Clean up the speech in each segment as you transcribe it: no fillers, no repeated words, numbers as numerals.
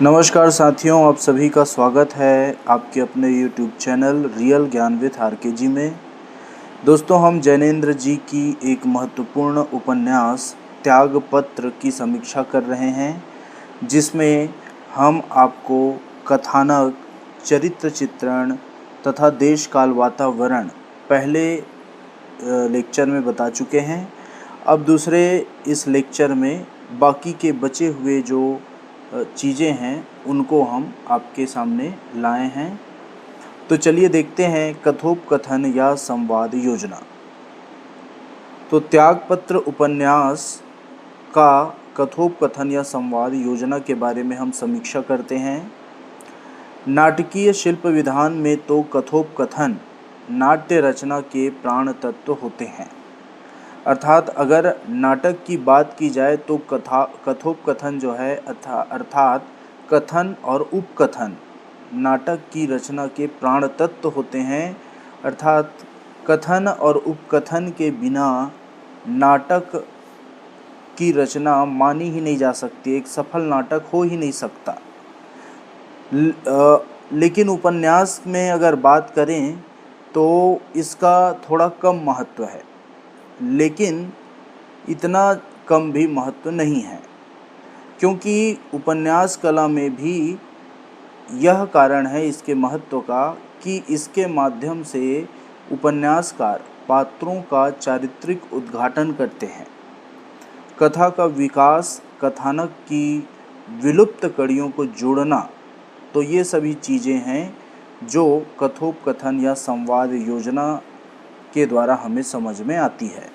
नमस्कार साथियों, आप सभी का स्वागत है आपके अपने YouTube चैनल रियल ज्ञान विथ आरके में। दोस्तों, हम जैनेंद्र जी की एक महत्वपूर्ण उपन्यास त्यागपत्र की समीक्षा कर रहे हैं, जिसमें हम आपको कथानक, चरित्र चित्रण तथा देश काल वातावरण पहले लेक्चर में बता चुके हैं। अब दूसरे इस लेक्चर में बाकी के बचे हुए जो चीज़ें हैं उनको हम आपके सामने लाए हैं। तो चलिए देखते हैं कथोपकथन या संवाद योजना। तो त्यागपत्र उपन्यास का कथोपकथन या संवाद योजना के बारे में हम समीक्षा करते हैं। नाटकीय शिल्प विधान में तो कथोपकथन नाट्य रचना के प्राण तत्व होते हैं। अर्थात अगर नाटक की बात की जाए तो कथोपकथन जो है अर्थात कथन और उपकथन नाटक की रचना के प्राण तत्व होते हैं। अर्थात कथन और उपकथन के बिना नाटक की रचना मानी ही नहीं जा सकती, एक सफल नाटक हो ही नहीं सकता। लेकिन उपन्यास में अगर बात करें तो इसका थोड़ा कम महत्व है, लेकिन इतना कम भी महत्व नहीं है, क्योंकि उपन्यास कला में भी यह कारण है इसके महत्व का कि इसके माध्यम से उपन्यासकार पात्रों का चारित्रिक उद्घाटन करते हैं। कथा का विकास, कथानक की विलुप्त कड़ियों को जोड़ना, तो ये सभी चीज़ें हैं जो कथोपकथन या संवाद योजना के द्वारा हमें समझ में आती है।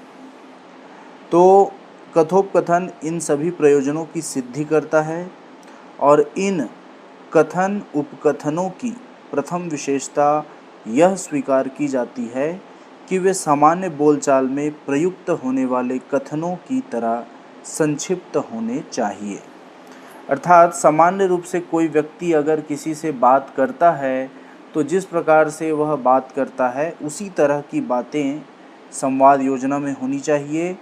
तो कथोपकथन इन सभी प्रयोजनों की सिद्धि करता है और इन कथन उपकथनों की प्रथम विशेषता यह स्वीकार की जाती है कि वे सामान्य बोलचाल में प्रयुक्त होने वाले कथनों की तरह संक्षिप्त होने चाहिए। अर्थात सामान्य रूप से कोई व्यक्ति अगर किसी से बात करता है तो जिस प्रकार से वह बात करता है उसी तरह की बातें संवाद योजना में होनी चाहिए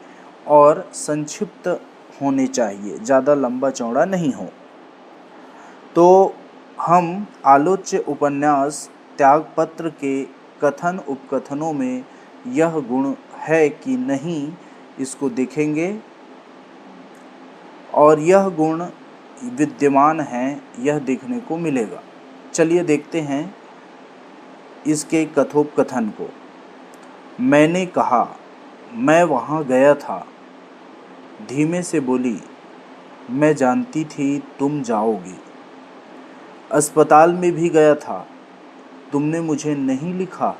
और संक्षिप्त होने चाहिए, ज़्यादा लंबा चौड़ा नहीं हो। तो हम आलोच्य उपन्यास त्यागपत्र के कथन उपकथनों में यह गुण है कि नहीं, इसको देखेंगे और यह गुण विद्यमान है यह देखने को मिलेगा। चलिए देखते हैं इसके कथोपकथन को। मैंने कहा, मैं वहाँ गया था। धीमे से बोली, मैं जानती थी तुम जाओगी। अस्पताल में भी गया था, तुमने मुझे नहीं लिखा।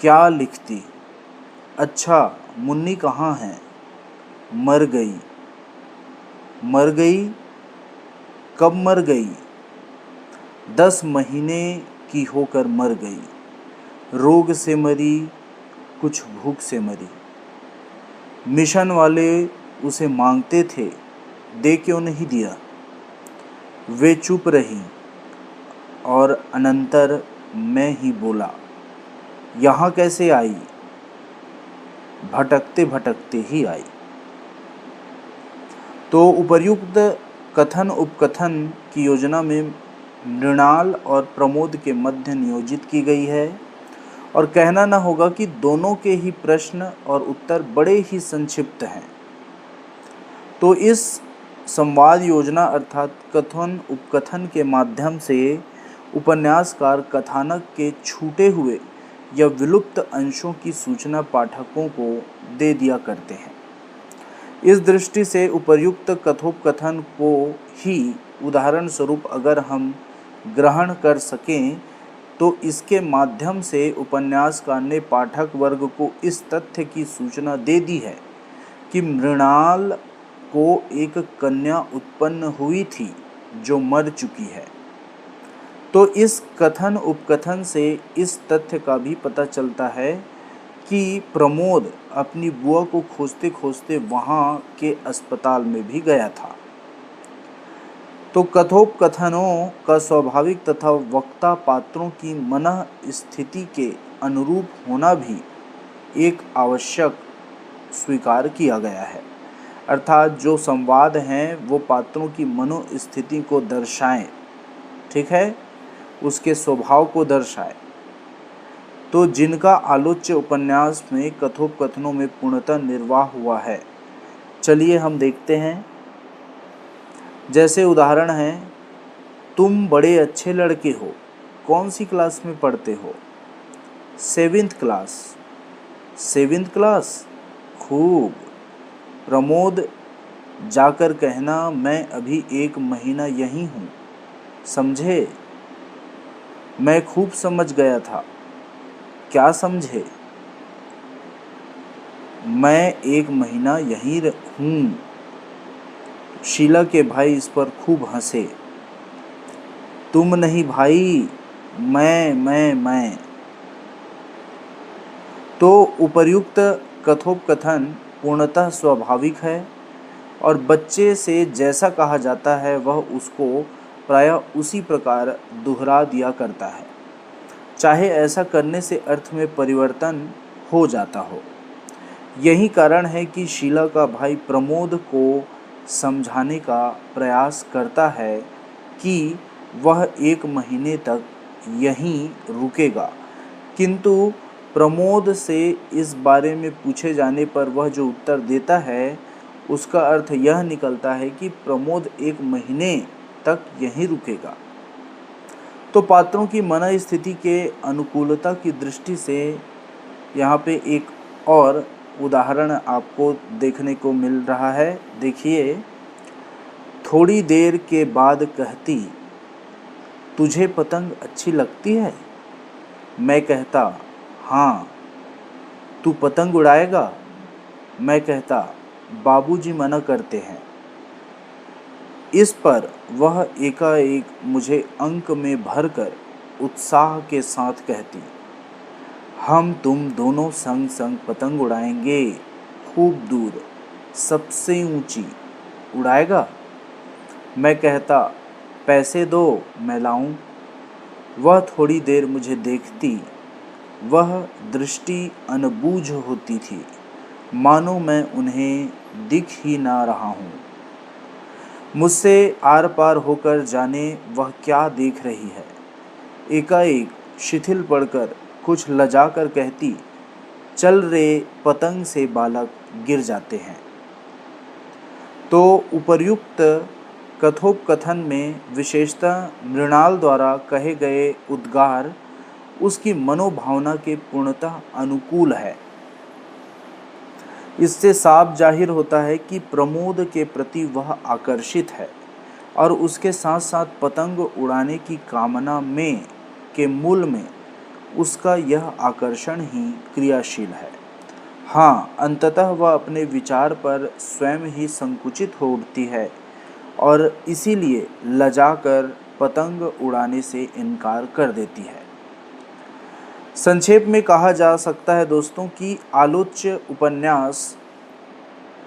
क्या लिखती? अच्छा, मुन्नी कहाँ है? मर गई। मर गई? कब मर गई? 10 महीने की होकर मर गई। रोग से मरी, कुछ भूख से मरी। मिशन वाले उसे मांगते थे, दे क्यों नहीं दिया? वे चुप रही और अनंतर मैं ही बोला, यहाँ कैसे आई? भटकते भटकते ही आई। तो उपर्युक्त कथन उपकथन की योजना में मृणाल और प्रमोद के मध्य नियोजित की गई है और कहना न होगा कि दोनों के ही प्रश्न और उत्तर बड़े ही संक्षिप्त हैं। तो इस संवाद योजना अर्थात कथन उपकथन के माध्यम से उपन्यासकार कथानक के छूटे हुए या विलुप्त अंशों की सूचना पाठकों को दे दिया करते हैं। इस दृष्टि से उपर्युक्त कथोपकथन को ही उदाहरण स्वरूप अगर हम ग्रहण कर सकें तो इसके माध्यम से उपन्यासकार ने पाठक वर्ग को इस तथ्य की सूचना दे दी है कि मृणाल को एक कन्या उत्पन्न हुई थी जो मर चुकी है। तो इस कथन उपकथन से इस तथ्य का भी पता चलता है कि प्रमोद अपनी बुआ को खोजते खोजते वहाँ के अस्पताल में भी गया था। तो कथोपकथनों का स्वाभाविक तथा वक्ता पात्रों की मनः स्थिति के अनुरूप होना भी एक आवश्यक स्वीकार किया गया है। अर्थात जो संवाद हैं वो पात्रों की मनोस्थिति को दर्शाएं, ठीक है, उसके स्वभाव को दर्शाएं। तो जिनका आलोच्य उपन्यास में कथोपकथनों में पूर्णतः निर्वाह हुआ है, चलिए हम देखते हैं। जैसे उदाहरण है, तुम बड़े अच्छे लड़के हो, कौन सी क्लास में पढ़ते हो? 7th class. 7th क्लास, खूब। प्रमोद, जाकर कहना मैं अभी 1 महीना यहीं हूँ, समझे? मैं खूब समझ गया था। क्या समझे? मैं 1 महीना यहीं हूँ। शीला के भाई इस पर खूब हंसे। तुम नहीं भाई, मैं। तो उपर्युक्त कथोपकथन पूर्णतः स्वाभाविक है और बच्चे से जैसा कहा जाता है वह उसको प्रायः उसी प्रकार दोहरा दिया करता है, चाहे ऐसा करने से अर्थ में परिवर्तन हो जाता हो। यही कारण है कि शीला का भाई प्रमोद को समझाने का प्रयास करता है कि वह 1 महीने तक यहीं रुकेगा, किंतु प्रमोद से इस बारे में पूछे जाने पर वह जो उत्तर देता है उसका अर्थ यह निकलता है कि प्रमोद 1 महीने तक यहीं रुकेगा। तो पात्रों की मन स्थिति के अनुकूलता की दृष्टि से यहाँ पे एक और उदाहरण आपको देखने को मिल रहा है। देखिए, थोड़ी देर के बाद कहती, तुझे पतंग अच्छी लगती है? मैं कहता, हाँ। तू पतंग उड़ाएगा? मैं कहता, बाबूजी मना करते हैं। इस पर वह एकाएक मुझे अंक में भरकर उत्साह के साथ कहती, हम तुम दोनों संग संग पतंग उड़ाएंगे, खूब दूर, सबसे ऊंची। उड़ाएगा? मैं कहता, पैसे दो, मैं लाऊं। वह थोड़ी देर मुझे देखती। वह दृष्टि अनबूझ होती थी, मानो मैं उन्हें दिख ही ना रहा हूँ। मुझसे आर पार होकर जाने वह क्या देख रही है। एकाएक शिथिल पड़कर कुछ लजाकर कहती, चल रे, पतंग से बालक गिर जाते हैं। तो उपर्युक्त कथोपकथन में विशेषतः मृणाल द्वारा कहे गए उद्गार उसकी मनोभावना के पूर्णतः अनुकूल है। इससे साफ जाहिर होता है कि प्रमोद के प्रति वह आकर्षित है और उसके साथ साथ पतंग उड़ाने की कामना में के मूल में उसका यह आकर्षण ही क्रियाशील है। हाँ, अंततः वह अपने विचार पर स्वयं ही संकुचित हो उठती है और इसीलिए लजाकर पतंग उड़ाने से इनकार कर देती है। संक्षेप में कहा जा सकता है दोस्तों कि आलोच्य उपन्यास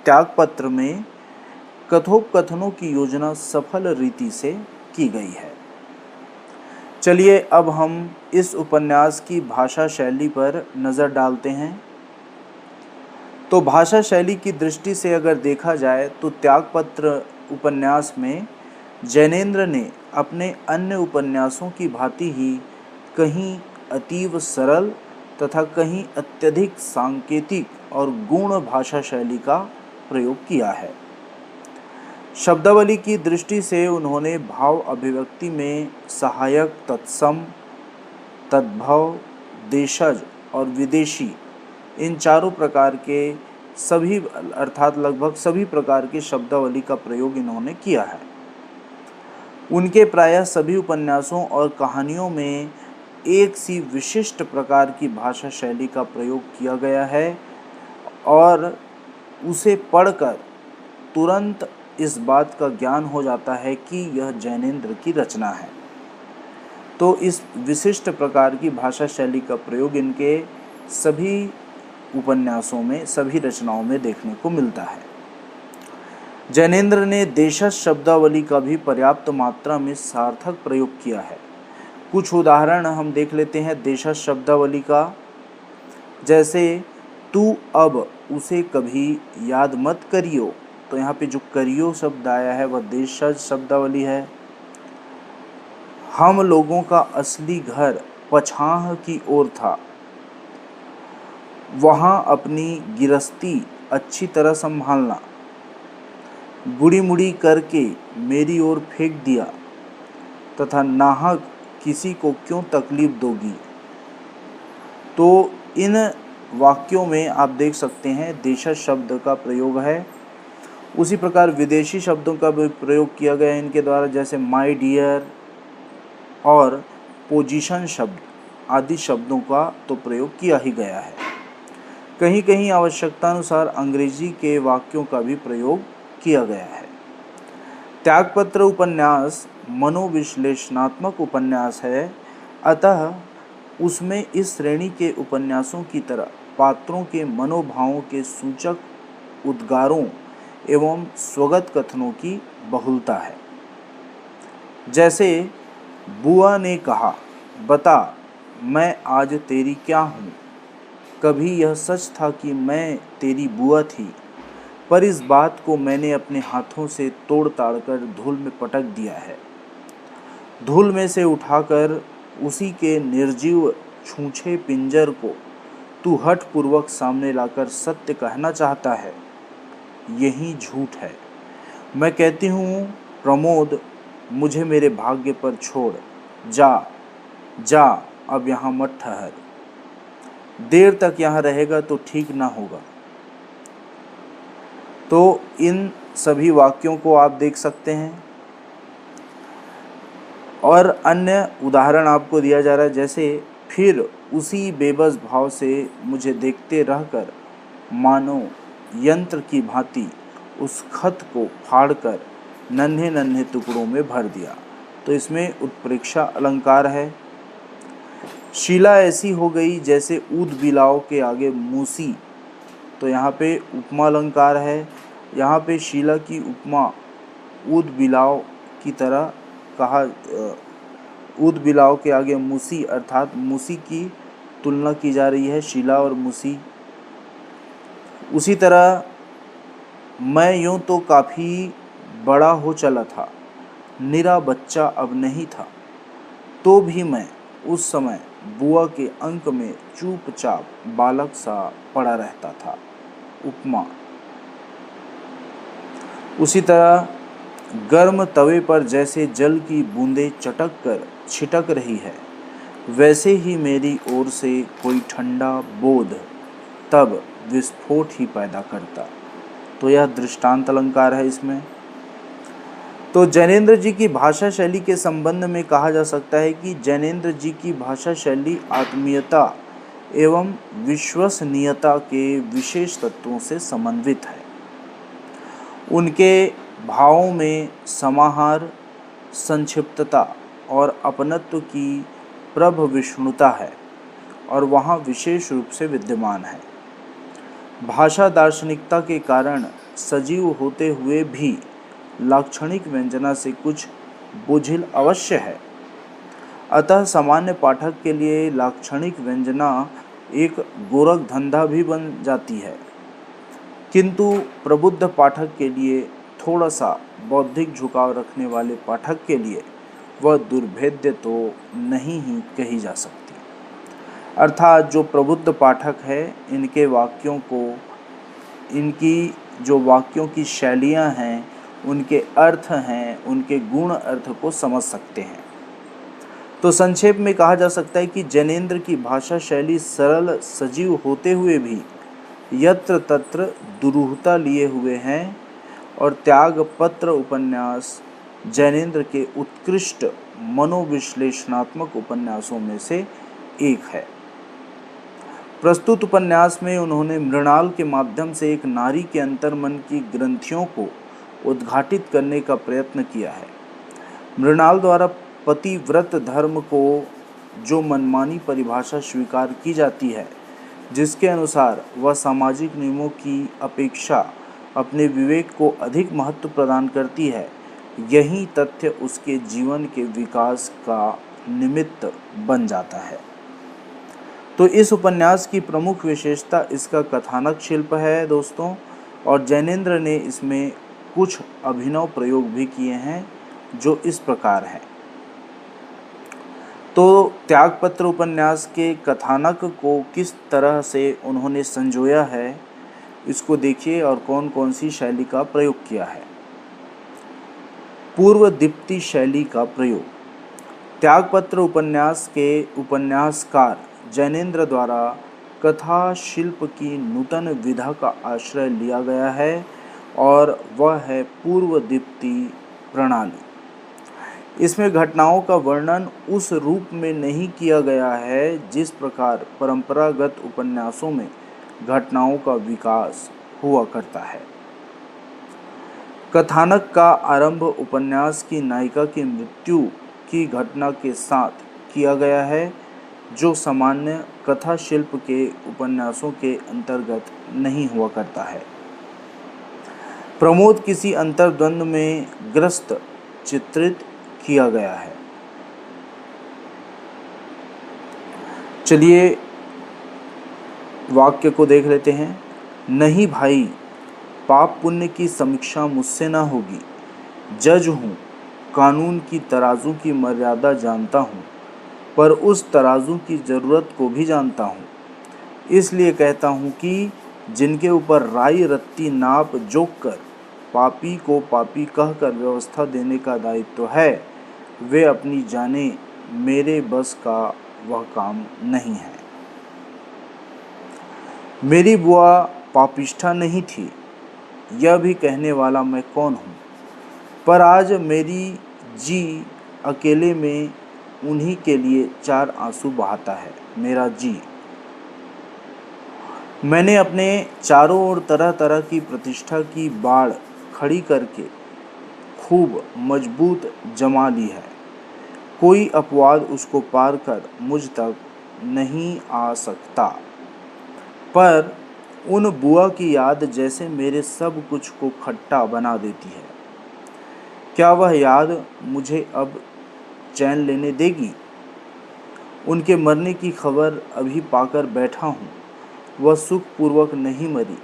त्यागपत्र में कथोपकथनों की योजना सफल रीति से की गई है। चलिए अब हम इस उपन्यास की भाषा शैली पर नज़र डालते हैं। तो भाषा शैली की दृष्टि से अगर देखा जाए तो त्यागपत्र उपन्यास में जैनेन्द्र ने अपने अन्य उपन्यासों की भांति ही कहीं अतीव सरल तथा कहीं अत्यधिक सांकेतिक और गूढ़ भाषा शैली का प्रयोग किया है। शब्दावली की दृष्टि से उन्होंने भाव अभिव्यक्ति में सहायक, तत्सम, तद्भव, देशज और विदेशी इन चारों प्रकार के सभी अर्थात लगभग सभी प्रकार की शब्दावली का प्रयोग इन्होंने किया है। उनके प्रायः सभी उपन्यासों और कहानियों में एक सी विशिष्ट प्रकार की भाषा शैली का प्रयोग किया गया है और उसे पढ़कर तुरंत इस बात का ज्ञान हो जाता है कि यह जैनेन्द्र की रचना है। तो इस विशिष्ट प्रकार की भाषा शैली का प्रयोग इनके सभी उपन्यासों में, सभी रचनाओं में देखने को मिलता है। जैनेन्द्र ने देशज शब्दावली का भी पर्याप्त मात्रा में सार्थक प्रयोग किया है। कुछ उदाहरण हम देख लेते हैं देशज शब्दावली का। जैसे, तू अब उसे कभी याद मत करियो, तो यहाँ पे जो करियो शब्द आया है वह देशज शब्दावली है। हम लोगों का असली घर पछाह की ओर था, वहाँ अपनी गिरस्ती अच्छी तरह संभालना। बुड़ी मुड़ी करके मेरी ओर फेंक दिया तथा नाहक किसी को क्यों तकलीफ दोगी। तो इन वाक्यों में आप देख सकते हैं देशज शब्द का प्रयोग है। उसी प्रकार विदेशी शब्दों का भी प्रयोग किया गया है इनके द्वारा, जैसे माय डियर और पोजीशन शब्द आदि शब्दों का तो प्रयोग किया ही गया है। कहीं कहीं आवश्यकतानुसार अंग्रेजी के वाक्यों का भी प्रयोग किया गया है। त्यागपत्र उपन्यास मनोविश्लेषणात्मक उपन्यास है, अतः उसमें इस श्रेणी के उपन्यासों की तरह पात्रों के मनोभावों के सूचक उद्गारों एवं स्वगत कथनों की बहुलता है। जैसे बुआ ने कहा, बता मैं आज तेरी क्या हूँ। कभी यह सच था कि मैं तेरी बुआ थी, पर इस बात को मैंने अपने हाथों से तोड़ ताड़ कर धूल में पटक दिया है। धूल में से उठाकर उसी के निर्जीव छूछे पिंजर को तू हठपूर्वक सामने लाकर सत्य कहना चाहता है। यही झूठ है। मैं कहती हूँ प्रमोद, मुझे मेरे भाग्य पर छोड़, जा जा, अब यहाँ मत ठहर। देर तक यहाँ रहेगा तो ठीक ना होगा। तो इन सभी वाक्यों को आप देख सकते हैं और अन्य उदाहरण आपको दिया जा रहा है, जैसे फिर उसी बेबस भाव से मुझे देखते रहकर मानो यंत्र की भांति उस खत को फाड़कर नन्हे नन्हे टुकड़ों में भर दिया। तो इसमें उत्प्रेक्षा अलंकार है। शीला ऐसी हो गई जैसे ऊद बिलाव के आगे मूसी, तो यहाँ पे उपमा अलंकार है। यहाँ पे शीला की उपमा ऊद बिलाव की तरह कहा, ऊद बिलाव के आगे मूसी अर्थात मूसी की तुलना की जा रही है, शीला और मूसी। उसी तरह मैं यूँ तो काफ़ी बड़ा हो चला था, निरा बच्चा अब नहीं था, तो भी मैं उस समय बुआ के अंक में चुपचाप बालक सा पड़ा रहता था। उपमा। उसी तरह गर्म तवे पर जैसे जल की बूंदें चटक कर छिटक रही है, वैसे ही मेरी ओर से कोई ठंडा बोध तब विस्फोट ही पैदा करता। तो यह दृष्टांत अलंकार है इसमें। तो जैनेन्द्र जी की भाषा शैली के संबंध में कहा जा सकता है कि जैनेन्द्र जी की भाषा शैली आत्मीयता एवं विश्वसनीयता के विशेष तत्वों से समन्वित है। उनके भावों में समाहार, संक्षिप्तता और अपनत्व की प्रभविष्णुता है और वहाँ विशेष रूप से विद्यमान है। भाषा दार्शनिकता के कारण सजीव होते हुए भी लाक्षणिक व्यंजना से कुछ बोझिल अवश्य है। अतः सामान्य पाठक के लिए लाक्षणिक व्यंजना एक गोरख धंधा भी बन जाती है, किंतु प्रबुद्ध पाठक के लिए, थोड़ा सा बौद्धिक झुकाव रखने वाले पाठक के लिए वह दुर्भेद्य तो नहीं ही कही जा सकती। अर्थात जो प्रबुद्ध पाठक है, इनके वाक्यों को, इनकी जो वाक्यों की शैलियाँ हैं, उनके अर्थ हैं, उनके गुण अर्थ को समझ सकते हैं। तो संक्षेप में कहा जा सकता है कि जैनेन्द्र की भाषा शैली सरल सजीव होते हुए भी यत्र तत्र दुरूहता लिए हुए हैं और त्यागपत्र उपन्यास जैनेन्द्र के उत्कृष्ट मनोविश्लेषणात्मक उपन्यासों में से एक है। प्रस्तुत उपन्यास में उन्होंने मृणाल के माध्यम से एक नारी के अंतर्मन की ग्रंथियों को उद्घाटित करने का प्रयत्न किया है। मृणाल द्वारा पतिव्रत धर्म को जो मनमानी परिभाषा स्वीकार की जाती है, जिसके अनुसार वह सामाजिक नियमों की अपेक्षा अपने विवेक को अधिक महत्व प्रदान करती है, यही तथ्य उसके जीवन के विकास का निमित्त बन जाता है। तो इस उपन्यास की प्रमुख विशेषता इसका कथानक शिल्प है दोस्तों, और जैनेन्द्र ने इसमें कुछ अभिनव प्रयोग भी किए हैं जो इस प्रकार हैं। तो त्यागपत्र उपन्यास के कथानक को किस तरह से उन्होंने संजोया है, इसको देखिए और कौन कौन सी शैली का प्रयोग किया है। पूर्व दीप्ति शैली का प्रयोग। त्यागपत्र उपन्यास के उपन्यासकार जैनेन्द्र द्वारा कथा शिल्प की नूतन विधा का आश्रय लिया गया है और वह है पूर्व दीप्ति प्रणाली। इसमें घटनाओं का वर्णन उस रूप में नहीं किया गया है जिस प्रकार परंपरागत उपन्यासों में घटनाओं का विकास हुआ करता है। कथानक का आरंभ उपन्यास की नायिका की मृत्यु की घटना के साथ किया गया है, जो सामान्य कथा शिल्प के उपन्यासों के अंतर्गत नहीं हुआ करता है। प्रमोद किसी अंतर्द्वंद में ग्रस्त चित्रित किया गया है। चलिए वाक्य को देख लेते हैं। नहीं भाई, पाप पुण्य की समीक्षा मुझसे ना होगी। जज हूँ, कानून की तराजू की मर्यादा जानता हूँ, पर उस तराजू की ज़रूरत को भी जानता हूँ। इसलिए कहता हूँ कि जिनके ऊपर राई रत्ती नाप जोक कर पापी को पापी कहकर व्यवस्था देने का दायित्व है, वे अपनी जाने मेरे बस का वह काम नहीं है। मेरी बुआ पापिष्ठा नहीं थी, यह भी कहने वाला मैं कौन हूँ, पर आज मेरी जी अकेले में उन्हीं के लिए 4 आंसू बहाता है। मेरा जी, मैंने अपने चारों ओर तरह तरह की प्रतिष्ठा की बाड़ खड़ी करके खूब मजबूत जमा ली है। कोई अपवाद उसको पार कर मुझ तक नहीं आ सकता, पर उन बुआ की याद जैसे मेरे सब कुछ को खट्टा बना देती है। क्या वह याद मुझे अब चैन लेने देगी? उनके मरने की खबर अभी पाकर बैठा हूँ। वह सुखपूर्वक नहीं मरी,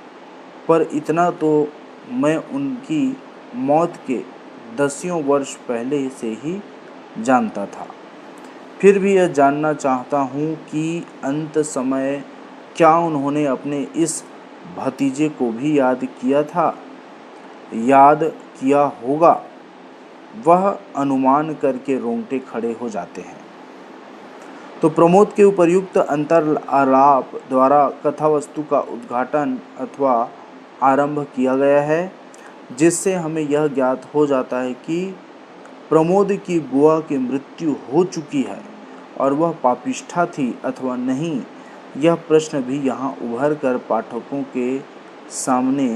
पर इतना तो मैं उनकी मौत के 10 वर्ष पहले से ही जानता था। फिर भी यह जानना चाहता हूँ कि अंत समय क्या उन्होंने अपने इस भतीजे को भी याद किया था, याद किया होगा। वह अनुमान करके रोंगटे खड़े हो जाते हैं। तो प्रमोद के उपर्युक्त अंतरालाप द्वारा कथा वस्तु का उद्घाटन अथवा आरंभ किया गया है, जिससे हमें यह ज्ञात हो जाता है कि प्रमोद की बुआ की मृत्यु हो चुकी है और वह पापिष्ठा थी अथवा नहीं। यह प्रश्न भी यहाँ उभर कर पाठकों के सामने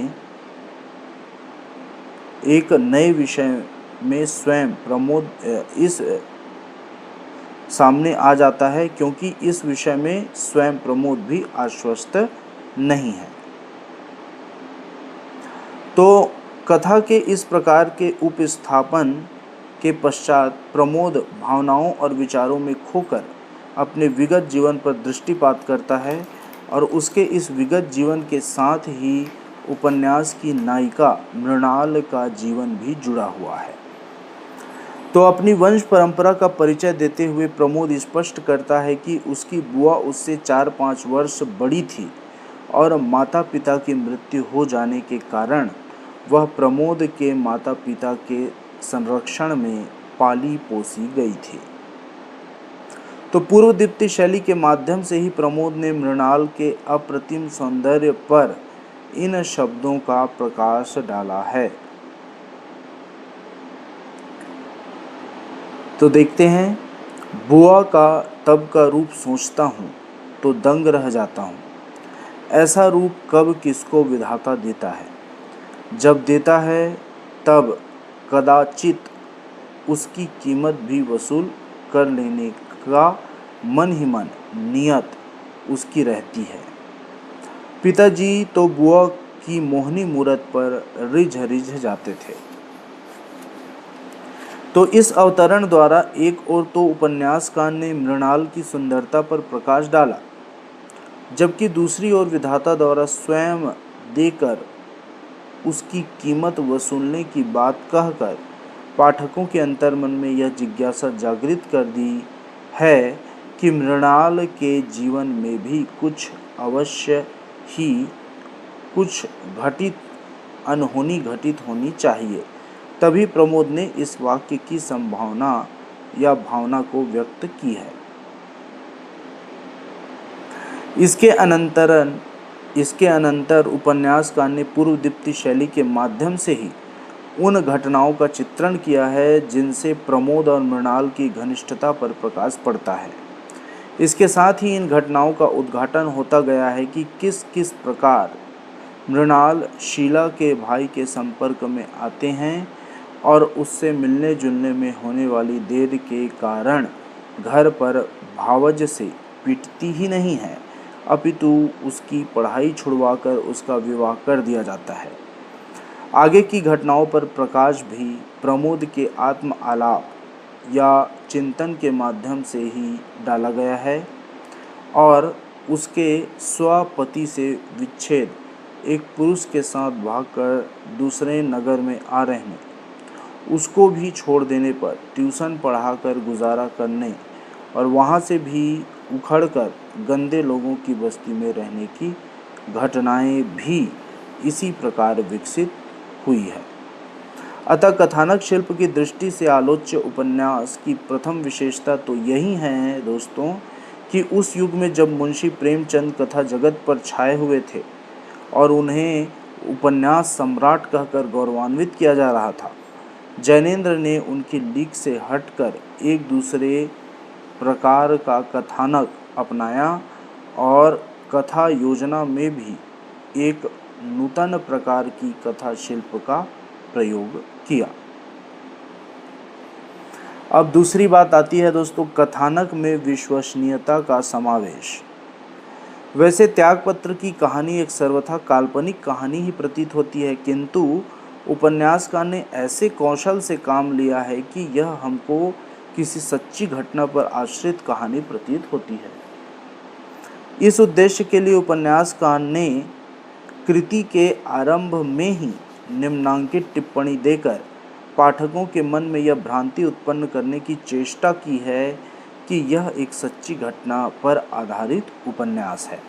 एक नए विषय में स्वयं प्रमोद इस सामने आ जाता है, क्योंकि इस विषय में स्वयं प्रमोद भी आश्वस्त नहीं है। तो कथा के इस प्रकार के उपस्थापन के पश्चात प्रमोद भावनाओं और विचारों में खोकर अपने विगत जीवन पर दृष्टिपात करता है और उसके इस विगत जीवन के साथ ही उपन्यास की नायिका मृणाल का जीवन भी जुड़ा हुआ है। तो अपनी वंश परंपरा का परिचय देते हुए प्रमोद स्पष्ट करता है कि उसकी बुआ उससे 4-5 वर्ष बड़ी थी और माता पिता की मृत्यु हो जाने के कारण वह प्रमोद के माता पिता के संरक्षण में पाली पोसी गई थी। तो पूर्व दीप्ति शैली के माध्यम से ही प्रमोद ने मृणाल के अप्रतिम सौंदर्य पर इन शब्दों का प्रकाश डाला है। तो देखते हैं, बुआ का तब का रूप सोचता हूँ तो दंग रह जाता हूँ। ऐसा रूप कब किसको विधाता देता है? जब देता है तब कदाचित उसकी कीमत भी वसूल कर लेने का मन ही मन नियत उसकी रहती है। पिताजी तो बुआ की मोहनी मूरत पर रिझ रिझ जाते थे। तो इस अवतरण द्वारा एक ओर तो उपन्यासकार ने मृणाल की सुंदरता पर प्रकाश डाला, जबकि दूसरी ओर विधाता द्वारा स्वयं देकर उसकी कीमत वसूलने की बात कहकर पाठकों के अंतर्मन में यह जिज्ञासा जागृत कर दी है कि मृणाल के जीवन में भी कुछ अवश्य ही कुछ अनहोनी घटित होनी चाहिए। तभी प्रमोद ने इस वाक्य की संभावना या भावना को व्यक्त की है। इसके अनंतर उपन्यासकार ने पूर्वदीप्ति शैली के माध्यम से ही उन घटनाओं का चित्रण किया है जिनसे प्रमोद और मृणाल की घनिष्ठता पर प्रकाश पड़ता है। इसके साथ ही इन घटनाओं का उद्घाटन होता गया है कि किस किस प्रकार मृणाल शीला के भाई के संपर्क में आते हैं और उससे मिलने जुलने में होने वाली देर के कारण घर पर भावज से पिटती ही नहीं है, अपितु उसकी पढ़ाई छुड़वाकर उसका विवाह कर दिया जाता है। आगे की घटनाओं पर प्रकाश भी प्रमोद के आत्म आलाप या चिंतन के माध्यम से ही डाला गया है और उसके स्वपति से विच्छेद, एक पुरुष के साथ भागकर दूसरे नगर में आ रहने, उसको भी छोड़ देने पर ट्यूशन पढ़ाकर गुजारा करने और वहाँ से भी उखड़कर गंदे लोगों की बस्ती में रहने की घटनाएं भी इसी प्रकार विकसित हुई है। अतः कथानक शिल्प की दृष्टि से आलोच्य उपन्यास की प्रथम विशेषता तो यही है दोस्तों कि उस युग में जब मुंशी प्रेमचंद कथा जगत पर छाए हुए थे और उन्हें उपन्यास सम्राट कहकर गौरवान्वित किया जा रहा था, जैनेन्द्र ने उनकी लीक से हटकर एक दूसरे प्रकार का कथानक अपनाया और कथा योजना में भी एक नूतन प्रकार की कथा शिल्प का प्रयोग किया। अब दूसरी बात आती है दोस्तों, कथानक में विश्वसनीयता का समावेश। वैसे त्यागपत्र की कहानी एक सर्वथा काल्पनिक कहानी ही प्रतीत होती है, किंतु उपन्यासकार ने ऐसे कौशल से काम लिया है कि यह हमको किसी सच्ची घटना पर आश्रित कहानी प्रतीत होती है। इस उद्देश्य के लिए उपन्यासकार ने कृति के आरंभ में ही निम्नांकित टिप्पणी देकर पाठकों के मन में यह भ्रांति उत्पन्न करने की चेष्टा की है कि यह एक सच्ची घटना पर आधारित उपन्यास है।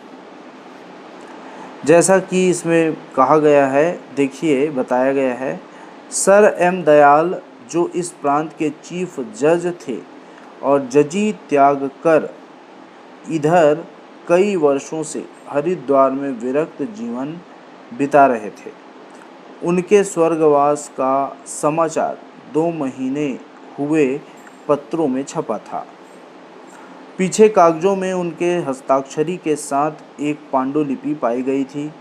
जैसा कि इसमें कहा गया है, देखिए बताया गया है, सर एम दयाल जो इस प्रांत के चीफ जज थे और जजी त्याग कर इधर कई वर्षों से हरिद्वार में विरक्त जीवन बिता रहे थे, उनके स्वर्गवास का समाचार 2 महीने हुए पत्रों में छपा था। पीछे कागजों में उनके हस्ताक्षरी के साथ एक पांडुलिपि पाई गई थी,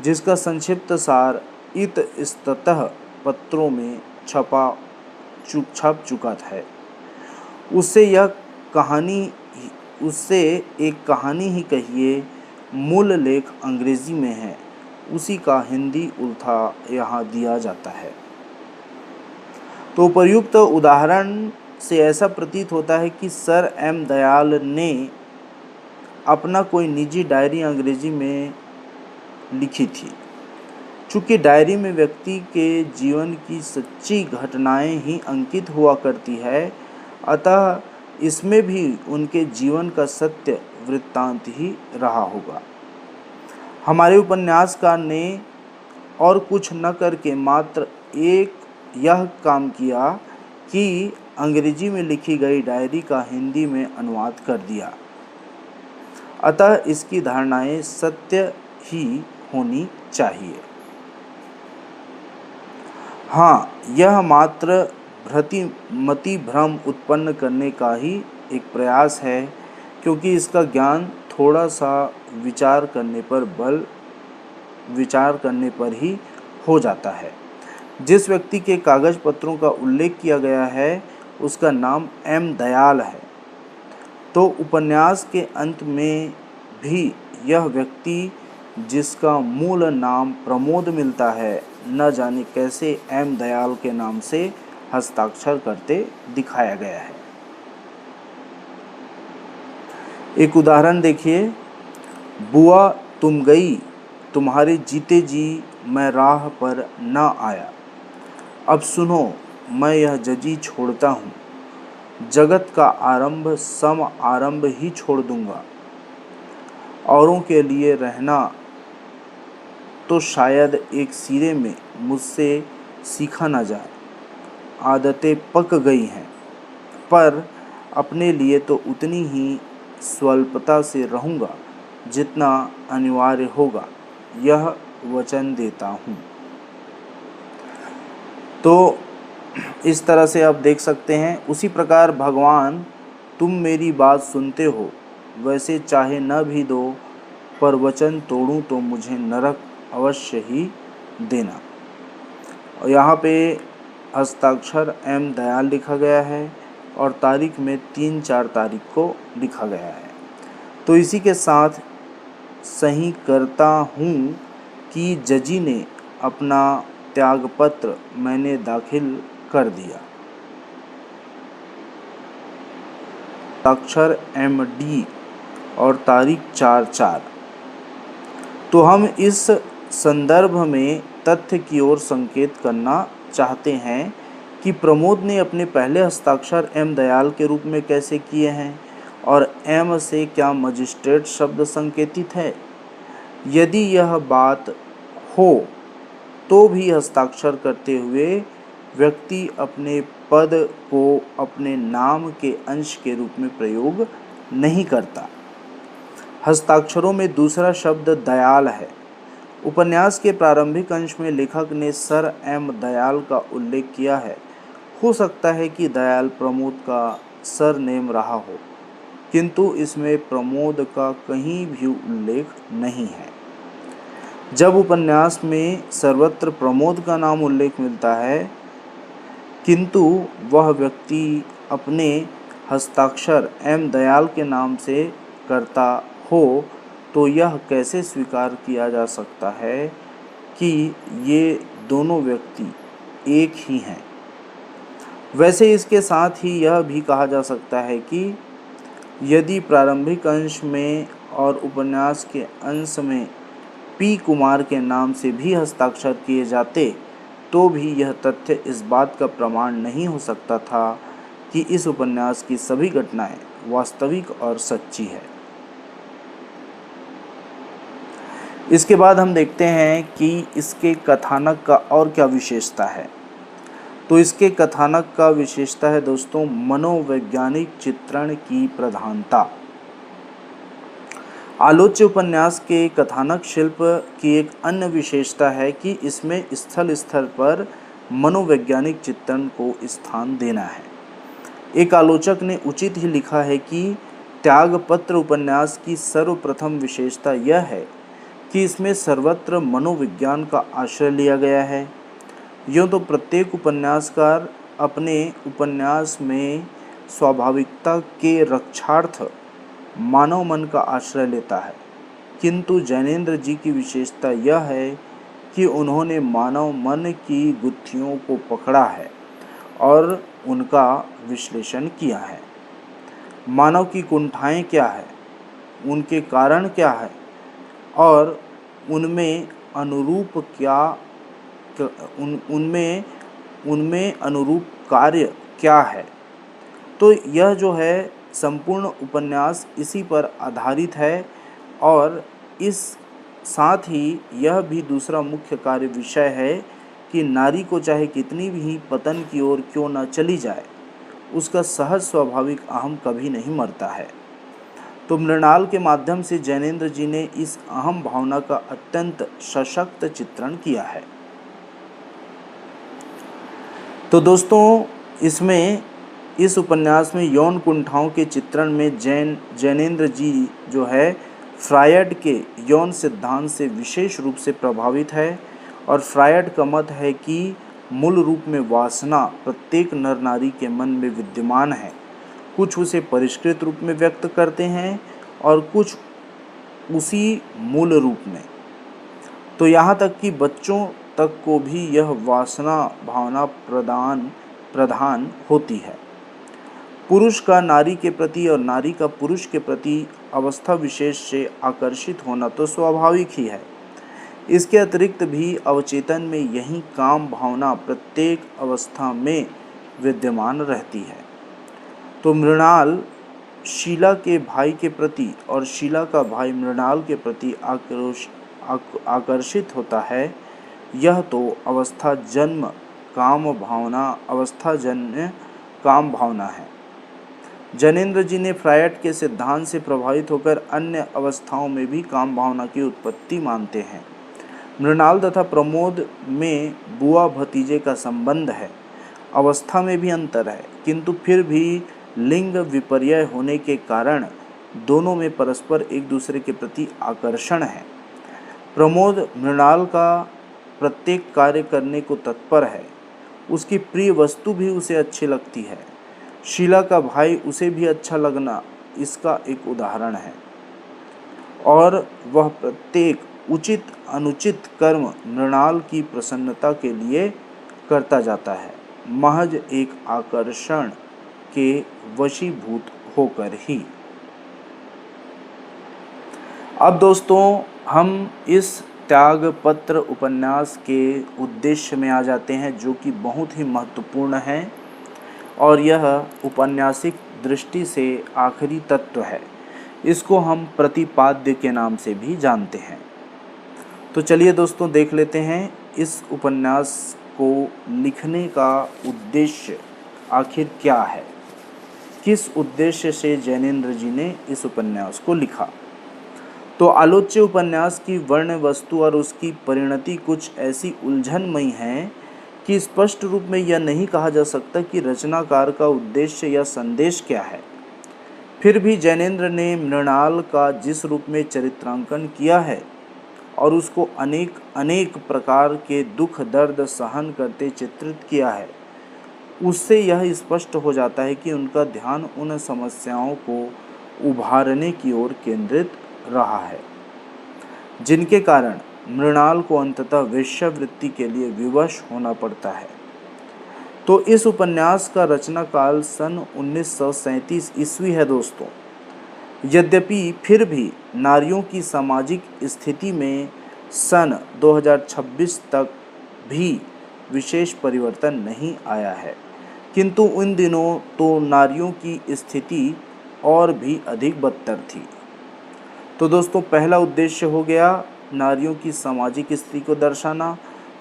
जिसका संक्षिप्त सार इतस्ततः पत्रों में छप चुका है। उससे एक कहानी ही कहिए, मूल लेख अंग्रेजी में है, उसी का हिंदी उल्था यहाँ दिया जाता है। तो उपर्युक्त उदाहरण से ऐसा प्रतीत होता है कि सर एम दयाल ने अपना कोई निजी डायरी अंग्रेजी में लिखी थी। चूँकि डायरी में व्यक्ति के जीवन की सच्ची घटनाएं ही अंकित हुआ करती है, अतः इसमें भी उनके जीवन का सत्य वृत्तांत ही रहा होगा। हमारे उपन्यासकार ने और कुछ न करके मात्र एक यह काम किया कि अंग्रेजी में लिखी गई डायरी का हिंदी में अनुवाद कर दिया। अतः इसकी धारणाएं सत्य ही होनी चाहिए। हाँ, यह मात्र मति भ्रम उत्पन्न करने का ही एक प्रयास है, क्योंकि इसका ज्ञान थोड़ा सा विचार करने पर ही हो जाता है। जिस व्यक्ति के कागज पत्रों का उल्लेख किया गया है उसका नाम एम दयाल है, तो उपन्यास के अंत में भी यह व्यक्ति, जिसका मूल नाम प्रमोद मिलता है, न जाने कैसे एम दयाल के नाम से हस्ताक्षर करते दिखाया गया है। एक उदाहरण देखिए, बुआ तुम गई, तुम्हारे जीते जी मैं राह पर न आया। अब सुनो, मैं यह जजी छोड़ता हूँ, जगत का आरंभ सम आरंभ ही छोड़ दूंगा। औरों के लिए रहना तो शायद एक सिरे में मुझसे सीखा न जाए, आदतें पक गई हैं, पर अपने लिए तो उतनी ही स्वल्पता से रहूँगा जितना अनिवार्य होगा, यह वचन देता हूँ। तो इस तरह से आप देख सकते हैं। उसी प्रकार भगवान, तुम मेरी बात सुनते हो, वैसे चाहे न भी दो, पर वचन तोड़ूं तो मुझे नरक अवश्य ही देना। और यहाँ पे हस्ताक्षर एम दयाल लिखा गया है और तारीख में 3-4 तारीख को लिखा गया है। तो इसी के साथ सही करता हूँ कि जजी ने अपना त्यागपत्र मैंने दाखिल कर दिया। हस्ताक्षर एम डी और तारीख 4/4। तो हम इस संदर्भ में तथ्य की ओर संकेत करना चाहते हैं कि प्रमोद ने अपने पहले हस्ताक्षर एम दयाल के रूप में कैसे किए हैं और एम से क्या मजिस्ट्रेट शब्द संकेतित है। यदि यह बात हो तो भी हस्ताक्षर करते हुए व्यक्ति अपने पद को अपने नाम के अंश के रूप में प्रयोग नहीं करता। हस्ताक्षरों में दूसरा शब्द दयाल है। उपन्यास के प्रारंभिक अंश में लेखक ने सर एम दयाल का उल्लेख किया है। हो सकता है कि दयाल प्रमोद का सर नेम रहा हो, किंतु इसमें प्रमोद का कहीं भी उल्लेख नहीं है। जब उपन्यास में सर्वत्र प्रमोद का नाम उल्लेख मिलता है, किंतु वह व्यक्ति अपने हस्ताक्षर एम दयाल के नाम से करता हो, तो यह कैसे स्वीकार किया जा सकता है कि ये दोनों व्यक्ति एक ही हैं। वैसे इसके साथ ही यह भी कहा जा सकता है कि यदि प्रारंभिक अंश में और उपन्यास के अंश में पी कुमार के नाम से भी हस्ताक्षर किए जाते तो भी यह तथ्य इस बात का प्रमाण नहीं हो सकता था कि इस उपन्यास की सभी घटनाएं वास्तविक और सच्ची है। इसके बाद हम देखते हैं कि इसके कथानक का और क्या विशेषता है। तो इसके कथानक का विशेषता है दोस्तों मनोवैज्ञानिक चित्रण की प्रधानता। आलोच्य उपन्यास के कथानक शिल्प की एक अन्य विशेषता है कि इसमें स्थल स्तर पर मनोवैज्ञानिक चित्रण को स्थान देना है। एक आलोचक ने उचित ही लिखा है कि त्यागपत्र उपन्यास की सर्वप्रथम विशेषता यह है कि इसमें सर्वत्र मनोविज्ञान का आश्रय लिया गया है। यूँ तो प्रत्येक उपन्यासकार अपने उपन्यास में स्वाभाविकता के रक्षार्थ मानव मन का आश्रय लेता है, किंतु जैनेन्द्र जी की विशेषता यह है कि उन्होंने मानव मन की गुत्थियों को पकड़ा है और उनका विश्लेषण किया है। मानव की कुंठाएं क्या है, उनके कारण क्या है और उनमें अनुरूप कार्य क्या है। तो यह जो है संपूर्ण उपन्यास इसी पर आधारित है और इस साथ ही यह भी दूसरा मुख्य कार्य विषय है कि नारी को चाहे कितनी भी पतन की ओर क्यों न चली जाए, उसका सहज स्वाभाविक अहम कभी नहीं मरता है। तो मृणाल के माध्यम से जैनेन्द्र जी ने इस अहम भावना का अत्यंत सशक्त चित्रण किया है। तो दोस्तों इस उपन्यास में यौन कुंठाओं के चित्रण में जैनेन्द्र जी जो है फ्रायड के यौन सिद्धांत से विशेष रूप से प्रभावित है और फ्रायड का मत है कि मूल रूप में वासना प्रत्येक नर नारी के मन में विद्यमान है। कुछ उसे परिष्कृत रूप में व्यक्त करते हैं और कुछ उसी मूल रूप में। तो यहाँ तक कि बच्चों तक को भी यह वासना भावना प्रधान होती है। पुरुष का नारी के प्रति और नारी का पुरुष के प्रति अवस्था विशेष से आकर्षित होना तो स्वाभाविक ही है, इसके अतिरिक्त भी अवचेतन में यही काम भावना प्रत्येक अवस्था में विद्यमान रहती है। तो मृणाल शीला के भाई के प्रति और शीला का भाई मृणाल के प्रति आकर्षित होता है, यह तो अवस्थाजन्य काम भावना है। जैनेन्द्र जी ने फ्रायड के सिद्धांत से प्रभावित होकर अन्य अवस्थाओं में भी काम भावना की उत्पत्ति मानते हैं। मृणाल तथा प्रमोद में बुआ भतीजे का संबंध है। अवस्था में भी अंतर है, किंतु फिर भी लिंग विपर्य होने के कारण दोनों में परस्पर एक दूसरे के प्रति आकर्षण है। प्रमोद मृणाल का प्रत्येक कार्य करने को तत्पर है, उसकी प्रिय वस्तु भी उसे अच्छी लगती है। शीला का भाई उसे भी अच्छा लगना इसका एक उदाहरण है, और वह प्रत्येक उचित अनुचित कर्म मृणाल की प्रसन्नता के लिए करता जाता है, महज एक आकर्षण के वशीभूत होकर ही। अब दोस्तों हम इस त्यागपत्र उपन्यास के उद्देश्य में आ जाते हैं, जो कि बहुत ही महत्वपूर्ण है और यह औपन्यासिक दृष्टि से आखिरी तत्व है। इसको हम प्रतिपाद्य के नाम से भी जानते हैं। तो चलिए दोस्तों देख लेते हैं इस उपन्यास को लिखने का उद्देश्य आखिर क्या है, किस उद्देश्य से जैनेन्द्र जी ने इस उपन्यास को लिखा। तो आलोच्य उपन्यास की वर्ण वस्तु और उसकी परिणति कुछ ऐसी उलझनमयी है कि स्पष्ट रूप में यह नहीं कहा जा सकता कि रचनाकार का उद्देश्य या संदेश क्या है। फिर भी जैनेन्द्र ने मृणाल का जिस रूप में चरित्रांकन किया है और उसको अनेक प्रकार के दुख दर्द सहन करते चित्रित किया है, उससे यह स्पष्ट हो जाता है कि उनका ध्यान उन समस्याओं को उभारने की ओर केंद्रित रहा है, जिनके कारण मृणाल को अंततः वेश्यावृत्ति के लिए विवश होना पड़ता है। तो इस उपन्यास का रचना काल सन 1937 ईस्वी है दोस्तों। यद्यपि फिर भी नारियों की सामाजिक स्थिति में सन 2026 तक भी विशेष परिवर्तन नहीं आया है, किंतु उन दिनों तो नारियों की स्थिति और भी अधिक बदतर थी। तो दोस्तों पहला उद्देश्य हो गया नारियों की सामाजिक स्थिति को दर्शाना।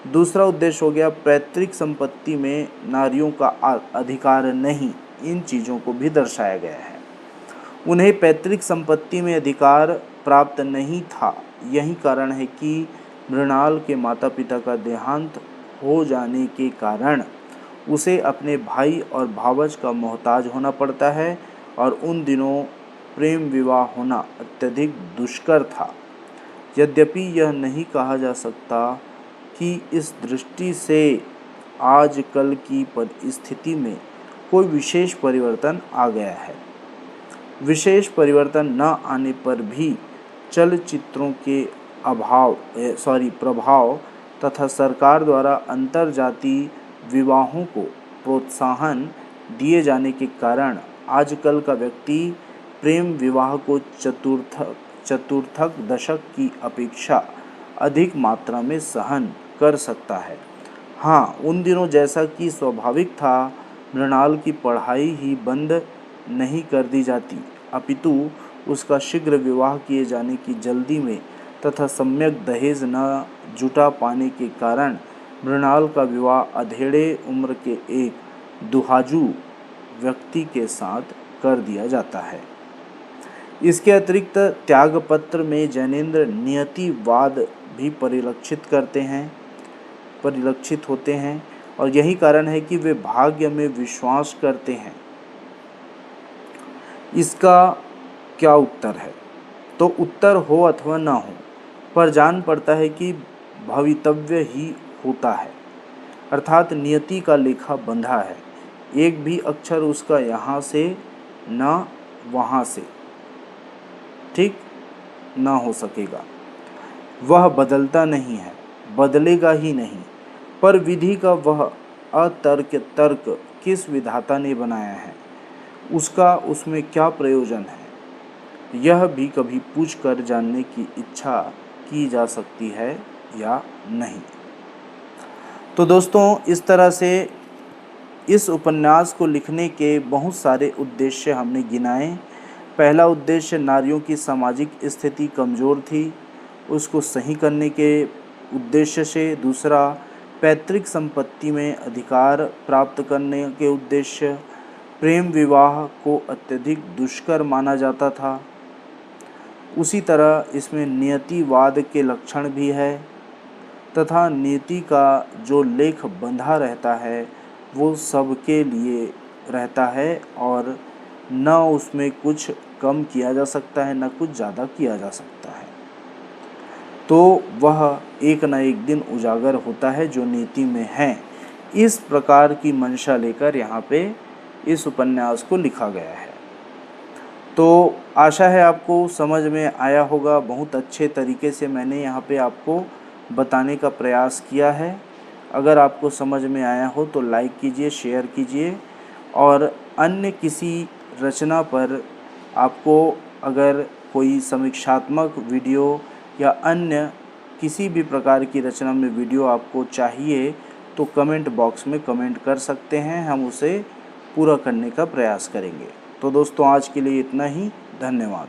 दूसरा उद्देश्य हो गया पैतृक संपत्ति में नारियों का अधिकार नहीं, इन चीज़ों को भी दर्शाया गया है। उन्हें पैतृक संपत्ति में अधिकार प्राप्त नहीं था, यही कारण है कि मृणाल के माता पिता का देहांत हो जाने के कारण उसे अपने भाई और भावज का मोहताज होना पड़ता है, और उन दिनों प्रेम विवाह होना अत्यधिक दुष्कर था। यद्यपि यह नहीं कहा जा सकता कि इस दृष्टि से आजकल की परिस्थिति में कोई विशेष परिवर्तन आ गया है। विशेष परिवर्तन न आने पर भी चलचित्रों के प्रभाव तथा सरकार द्वारा अंतरजातीय विवाहों को प्रोत्साहन दिए जाने के कारण आजकल का व्यक्ति प्रेम विवाह को चतुर्थक दशक की अपेक्षा अधिक मात्रा में सहन कर सकता है। हाँ, उन दिनों जैसा कि स्वाभाविक था, मृणाल की पढ़ाई ही बंद नहीं कर दी जाती, अपितु उसका शीघ्र विवाह किए जाने की जल्दी में तथा सम्यक दहेज न जुटा पाने के कारण मृणाल का विवाह अधेड़े उम्र के एक दुहाजू व्यक्ति के साथ कर दिया जाता है। इसके अतिरिक्त त्यागपत्र में जैनेन्द्र नियतिवाद भी परिलक्षित होते हैं, और यही कारण है कि वे भाग्य में विश्वास करते हैं। इसका क्या उत्तर है? तो उत्तर हो अथवा न हो, पर जान पड़ता है कि भवितव्य ही होता है, अर्थात नियति का लेखा बंधा है। एक भी अक्षर उसका यहाँ से न वहाँ से ठीक ना हो सकेगा। वह बदलता नहीं है, बदलेगा ही नहीं, पर विधि का वह तर्क किस विधाता ने बनाया है, उसका उसमें क्या प्रयोजन है, यह भी कभी पूछ कर जानने की इच्छा की जा सकती है या नहीं। तो दोस्तों, इस तरह से इस उपन्यास को लिखने के बहुत सारे उद्देश्य हमने गिनाए। पहला उद्देश्य, नारियों की सामाजिक स्थिति कमज़ोर थी, उसको सही करने के उद्देश्य से। दूसरा, पैतृक संपत्ति में अधिकार प्राप्त करने के उद्देश्य। प्रेम विवाह को अत्यधिक दुष्कर माना जाता था। उसी तरह इसमें नियतिवाद के लक्षण भी है तथा नीति का जो लेख बंधा रहता है वो सबके लिए रहता है और न उसमें कुछ कम किया जा सकता है न कुछ ज़्यादा किया जा सकता है। तो वह एक न एक दिन उजागर होता है जो नीति में है। इस प्रकार की मंशा लेकर यहाँ पे इस उपन्यास को लिखा गया है। तो आशा है आपको समझ में आया होगा। बहुत अच्छे तरीके से मैंने यहाँ पे आपको बताने का प्रयास किया है। अगर आपको समझ में आया हो तो लाइक कीजिए, शेयर कीजिए, और अन्य किसी रचना पर आपको अगर कोई समीक्षात्मक वीडियो या अन्य किसी भी प्रकार की रचना में वीडियो आपको चाहिए तो कमेंट बॉक्स में कमेंट कर सकते हैं, हम उसे पूरा करने का प्रयास करेंगे। तो दोस्तों, आज के लिए इतना ही। धन्यवाद।